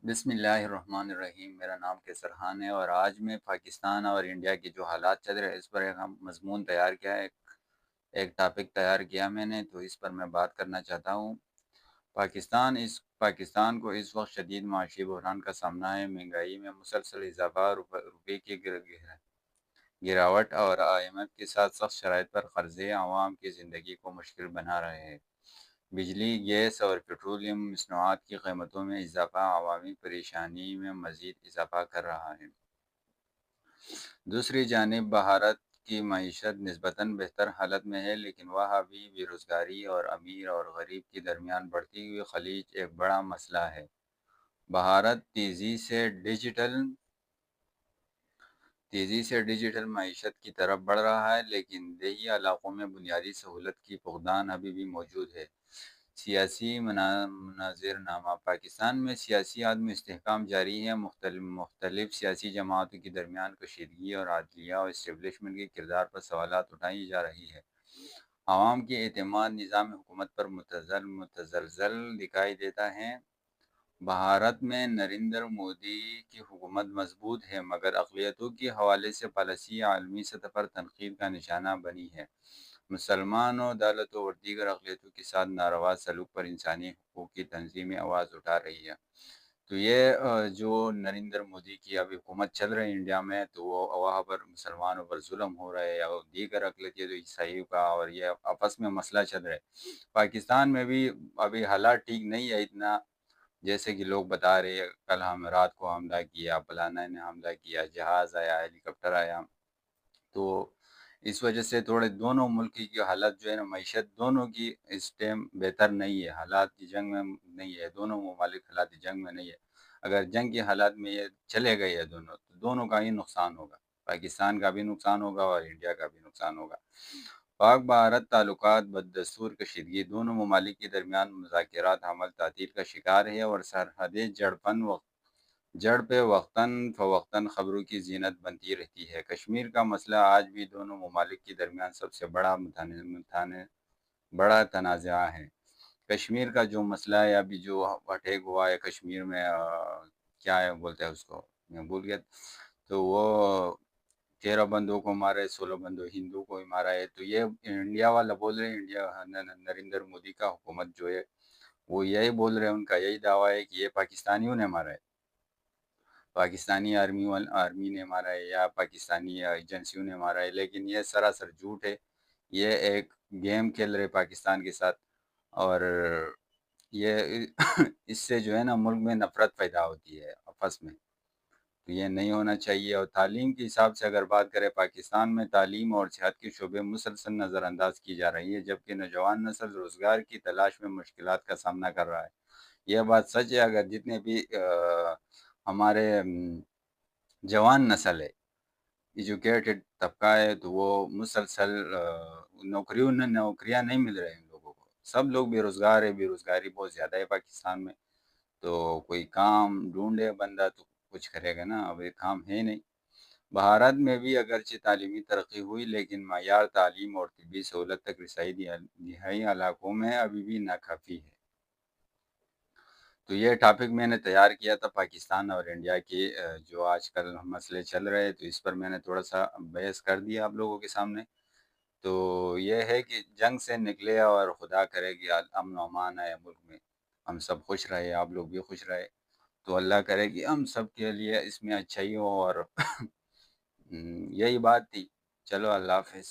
بسم اللہ الرحمن الرحیم۔ میرا نام کیسر خان ہے، اور آج میں پاکستان اور انڈیا کے جو حالات چل رہے ہیں اس پر ایک ہم مضمون تیار کیا ہے، ایک ٹاپک تیار کیا میں نے، تو اس پر میں بات کرنا چاہتا ہوں۔ پاکستان کو اس وقت شدید معاشی بحران کا سامنا ہے۔ مہنگائی میں مسلسل اضافہ، روپے کی گراوٹ اور IMF کے ساتھ سخت شرائط پر قرضے عوام کی زندگی کو مشکل بنا رہے ہیں۔ بجلی، گیس اور پیٹرولیم مصنوعات کی قیمتوں میں اضافہ عوامی پریشانی میں مزید اضافہ کر رہا ہے۔ دوسری جانب بھارت کی معیشت نسبتاً بہتر حالت میں ہے، لیکن وہاں بھی بے روزگاری اور امیر اور غریب کے درمیان بڑھتی ہوئی خلیج ایک بڑا مسئلہ ہے۔ بھارت تیزی سے ڈیجیٹل معیشت کی طرف بڑھ رہا ہے، لیکن دیہی علاقوں میں بنیادی سہولت کی فقدان ابھی بھی موجود ہے۔ سیاسی مناظرنامہ: پاکستان میں سیاسی عدم استحکام جاری ہے۔ مختلف سیاسی جماعتوں کے درمیان کشیدگی اور عدلیہ اور اسٹیبلشمنٹ کے کردار پر سوالات اٹھائی جا رہی ہے۔ عوام کی اعتماد نظام حکومت پر متزلزل دکھائی دیتا ہے۔ بھارت میں نریندر مودی کی حکومت مضبوط ہے، مگر اقلیتوں کے حوالے سے پالیسی عالمی سطح پر تنقید کا نشانہ بنی ہے۔ مسلمانوں، دلتوں اور دیگر اقلیتوں کے ساتھ ناروا سلوک پر انسانی حقوق کی تنظیمیں آواز اٹھا رہی ہیں۔ تو یہ جو نریندر مودی کی ابھی حکومت چل رہی ہے انڈیا میں، تو وہ وہاں پر مسلمانوں پر ظلم ہو رہا ہے، اور دیگر اقلیتیں جو عیسائیوں کا، اور یہ آپس میں مسئلہ چل رہا ہے۔ پاکستان میں بھی ابھی حالات ٹھیک نہیں ہے اتنا، جیسے کہ لوگ بتا رہے ہیں کل ہم رات کو حملہ کیا، فلانا نے حملہ کیا، جہاز آیا، ہیلی کاپٹر آیا۔ تو اس وجہ سے تھوڑے دونوں ملک کی حالت جو ہے نا، معیشت دونوں کی اس ٹائم بہتر نہیں ہے، حالات کی جنگ میں نہیں ہے، دونوں ممالک حالات کی جنگ میں نہیں ہے۔ اگر جنگ کے حالات میں یہ چلے گئے ہیں دونوں، تو دونوں کا ہی نقصان ہوگا، پاکستان کا بھی نقصان ہوگا اور انڈیا کا بھی نقصان ہوگا۔ پاک بھارت تعلقات بدستور کشیدگی: دونوں ممالک کے درمیان مذاکرات عمل تعطیل کا شکار ہے، اور سرحدیں جڑ پہ وقتاً فوقتاً خبروں کی زینت بنتی رہتی ہے۔ کشمیر کا مسئلہ آج بھی دونوں ممالک کے درمیان سب سے بڑا تنازع ہے۔ کشمیر کا جو مسئلہ ہے، ابھی جو اٹیک ہوا ہے کشمیر میں، کیا ہے بولتے ہیں اس کو، میں بھول گیا، تو وہ 13 بندوں کو مارا ہے، 16 بندوں ہندو کو ہی مارا ہے۔ تو یہ انڈیا والا بول رہے ہیں، انڈیا نریندر مودی کا حکومت جو ہے وہ یہی بول رہے ہیں، ان کا یہی دعویٰ ہے کہ یہ پاکستانیوں نے مارا ہے، پاکستانی آرمی نے مارا ہے یا پاکستانی ایجنسیوں نے مارا ہے، لیکن یہ سراسر جھوٹ ہے۔ یہ ایک گیم کھیل رہے پاکستان کے ساتھ، اور یہ اس سے جو ہے نا ملک میں نفرت پیدا ہوتی ہے آپس میں، تو یہ نہیں ہونا چاہیے۔ اور تعلیم کے حساب سے اگر بات کریں، پاکستان میں تعلیم اور صحت کے شعبے مسلسل نظر انداز کی جا رہی ہے، جبکہ نوجوان نسل روزگار کی تلاش میں مشکلات کا سامنا کر رہا ہے۔ یہ بات سچ ہے، اگر جتنے بھی ہمارے جوان نسل ہے، ایجوکیٹڈ طبقہ ہے، تو وہ مسلسل نوکریاں نہیں مل رہے ہیں ان لوگوں کو، سب لوگ بے روزگار ہے، بے روزگاری بہت زیادہ ہے پاکستان میں۔ تو کوئی کام ڈھونڈے بندہ تو کچھ کرے گا نا، اب یہ کام ہے نہیں۔ بھارت میں بھی اگرچہ تعلیمی ترقی ہوئی، لیکن معیار تعلیم اور طبی سہولت تک رسائی دیہی علاقوں میں ابھی بھی ناکافی ہے۔ تو یہ ٹاپک میں نے تیار کیا تھا پاکستان اور انڈیا کے جو آج کل مسئلے چل رہے ہیں، تو اس پر میں نے تھوڑا سا بحث کر دیا آپ لوگوں کے سامنے۔ تو یہ ہے کہ جنگ سے نکلے اور خدا کرے کہ امن و امان آئے ملک میں، ہم سب خوش رہے، آپ لوگ بھی خوش رہے، تو اللہ کرے کہ ہم سب کے لیے اس میں اچھائی ہو، اور یہی بات تھی۔ چلو، اللہ حافظ۔